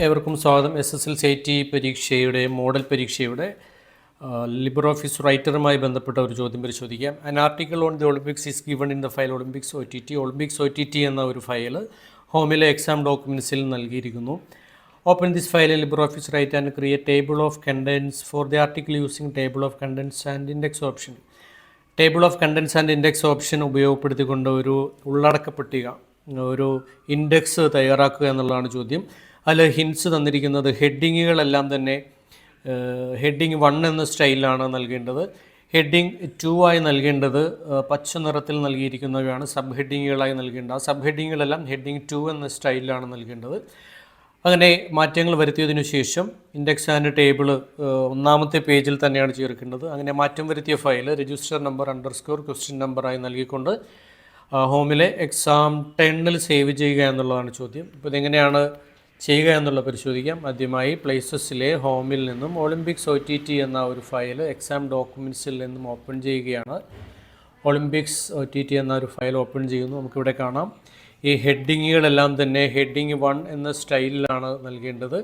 ഏവർക്കും സ്വാഗതം. SSLC പരീക്ഷയുടെ മോഡൽ പരീക്ഷയുടെ LibreOffice റൈറ്ററുമായി ബന്ധപ്പെട്ട ഒരു ചോദ്യം പരിശോധിക്കാം. An article on the Olympics is given in the file Olympics OTT. Olympics OTT എന്ന ഒരു ഫയൽ ഹോമിലെ എക്സാം ഡോക്യുമെൻറ്റ്സിൽ നൽകിയിരിക്കുന്നു. Open this file in LibreOffice Write and create table of contents for the article using table of contents and index option. Table of contents and index option ഉപയോഗപ്പെടുത്തിക്കൊണ്ട് ഒരു ഉള്ളടക്ക പട്ടിക, ഒരു index തയ്യാറാക്കുക എന്നുള്ളതാണ് ചോദ്യം. അതിൽ ഹിൻസ് തന്നിരിക്കുന്നത് ഹെഡിങ്ങുകളെല്ലാം തന്നെ ഹെഡിങ് 1 എന്ന സ്റ്റൈലിലാണ് നൽകേണ്ടത്. ഹെഡിങ് 2 ആയി നൽകേണ്ടത് പച്ച നിറത്തിൽ നൽകിയിരിക്കുന്നവയാണ് സബ് ഹെഡിങ്ങുകളായി നൽകേണ്ടത്. ആ സബ് ഹെഡിങ്ങുകളെല്ലാം ഹെഡിങ് 2 എന്ന സ്റ്റൈലിലാണ് നൽകേണ്ടത്. അങ്ങനെ മാറ്റങ്ങൾ വരുത്തിയതിനു ശേഷം ഇൻഡെക്സ് ആൻഡ് ടേബിൾ ഒന്നാമത്തെ പേജിൽ തന്നെയാണ് ചേർക്കേണ്ടത്. അങ്ങനെ മാറ്റം വരുത്തിയ ഫയൽ രജിസ്റ്റർ നമ്പർ _ ക്വസ്റ്റ്യൻ നമ്പറായി നൽകിക്കൊണ്ട് ഹോമിലെ എക്സാം 10ൽ സേവ് ചെയ്യുക എന്നുള്ളതാണ് ചോദ്യം. അപ്പോൾ ഇതെങ്ങനെയാണ് ചെയ്യുക എന്നുള്ളത് പരിശോധിക്കാം. ആദ്യമായി പ്ലേസസിലെ ഹോമിൽ നിന്നും ഒളിമ്പിക്സ് OTT എന്ന ഒരു ഫയൽ എക്സാം ഡോക്യുമെൻറ്റ്സിൽ നിന്നും ഓപ്പൺ ചെയ്യുകയാണ്. ഒളിമ്പിക്സ് OTT എന്ന ഒരു ഫയൽ ഓപ്പൺ ചെയ്യുന്നു. നമുക്കിവിടെ കാണാം ഈ ഹെഡിങ്ങുകളെല്ലാം തന്നെ ഹെഡിങ് 1 എന്ന സ്റ്റൈലിലാണ് നൽകേണ്ടത്.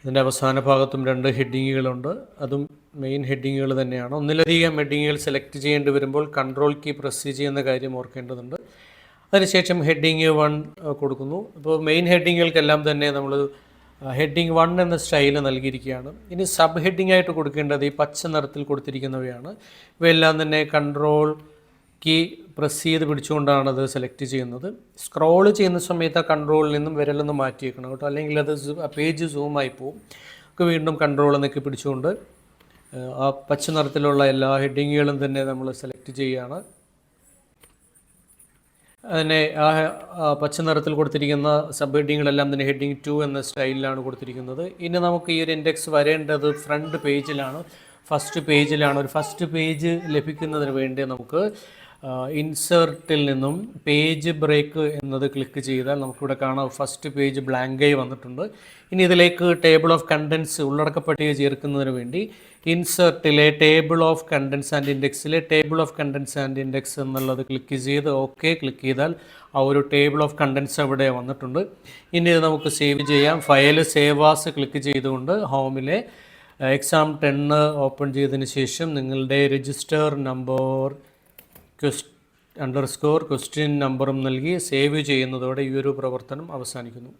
ഇതിൻ്റെ അവസാന ഭാഗത്തും 2 ഹെഡിങ്ങുകളുണ്ട്. അതും മെയിൻ ഹെഡിങ്ങുകൾ തന്നെയാണ്. ഒന്നിലധികം ഹെഡിങ്ങുകൾ സെലക്ട് ചെയ്യേണ്ടി വരുമ്പോൾ കൺട്രോൾ കീ പ്രസ് ചെയ്യുന്ന കാര്യം ഓർക്കേണ്ടതുണ്ട്. അതിനുശേഷം ഹെഡിങ് 1 കൊടുക്കുന്നു. ഇപ്പോൾ മെയിൻ ഹെഡിങ്ങുകൾക്കെല്ലാം തന്നെ നമ്മൾ ഹെഡിങ് 1 എന്ന സ്റ്റൈൽ നൽകിയിരിക്കുകയാണ്. ഇനി സബ് ഹെഡിങ് ആയിട്ട് കൊടുക്കേണ്ടത് ഈ പച്ച നിറത്തിൽ കൊടുത്തിരിക്കുന്നവയാണ്. ഇവയെല്ലാം തന്നെ കൺട്രോൾ കീ പ്രസ് ചെയ്ത് പിടിച്ചുകൊണ്ടാണ് അത് സെലക്ട് ചെയ്യുന്നത്. സ്ക്രോൾ ചെയ്യുന്ന സമയത്ത് ആ കൺട്രോളിൽ നിന്നും വിരലൊന്ന് മാറ്റിയേക്കണം കേട്ടോ, അല്ലെങ്കിൽ അത് പേജ് സൂമായി പോകും. ഒക്കെ വീണ്ടും കൺട്രോൾ എന്നൊക്കെ പിടിച്ചുകൊണ്ട് ആ പച്ച നിറത്തിലുള്ള എല്ലാ ഹെഡിങ്ങുകളും തന്നെ നമ്മൾ സെലക്ട് ചെയ്യുകയാണ്. അതിനെ ആ പച്ച നിറത്തിൽ കൊടുത്തിരിക്കുന്ന സബ് ഹെഡിങ്ങുകളെല്ലാം തന്നെ ഹെഡിങ് 2 എന്ന സ്റ്റൈലിലാണ് കൊടുത്തിരിക്കുന്നത്. ഇനി നമുക്ക് ഈ ഒരു ഇൻഡെക്സ് വരേണ്ടത് ഫ്രണ്ട് പേജിലാണ്, ഫസ്റ്റ് പേജിലാണ്. ഒരു ഫസ്റ്റ് പേജ് ലഭിക്കുന്നതിന് വേണ്ടി നമുക്ക് ഇൻസേർട്ടിൽ നിന്നും പേജ് ബ്രേക്ക് എന്നത് ക്ലിക്ക് ചെയ്താൽ നമുക്കിവിടെ കാണാം ഫസ്റ്റ് പേജ് ബ്ലാങ്കായി വന്നിട്ടുണ്ട്. ഇനി ഇതിലേക്ക് ടേബിൾ ഓഫ് കണ്ടൻസ് ഉള്ളടക്ക പട്ടിക ചേർക്കുന്നതിന് വേണ്ടി ഇൻസേർട്ടിലെ ടേബിൾ ഓഫ് കണ്ടൻസ് ആൻഡ് ഇൻഡെക്സിലെ table of contents and index എന്നുള്ളത് ക്ലിക്ക് ചെയ്ത് ഓക്കെ ക്ലിക്ക് ചെയ്താൽ ആ ഒരു ടേബിൾ ഓഫ് കണ്ടൻസ് അവിടെ വന്നിട്ടുണ്ട്. ഇനി ഇത് നമുക്ക് സേവ് ചെയ്യാം. ഫയൽ സേവ് ആസ് ക്ലിക്ക് ചെയ്തുകൊണ്ട് ഹോമിലെ എക്സാം 10 ഓപ്പൺ ചെയ്തതിന് ശേഷം നിങ്ങളുടെ രജിസ്റ്റർ നമ്പർ _ ക്വസ്റ്റ്യൻ നമ്പറും നൽകി സേവ് ചെയ്യുന്നതോടെ ഈ ഒരു പ്രവർത്തനം അവസാനിക്കുന്നു.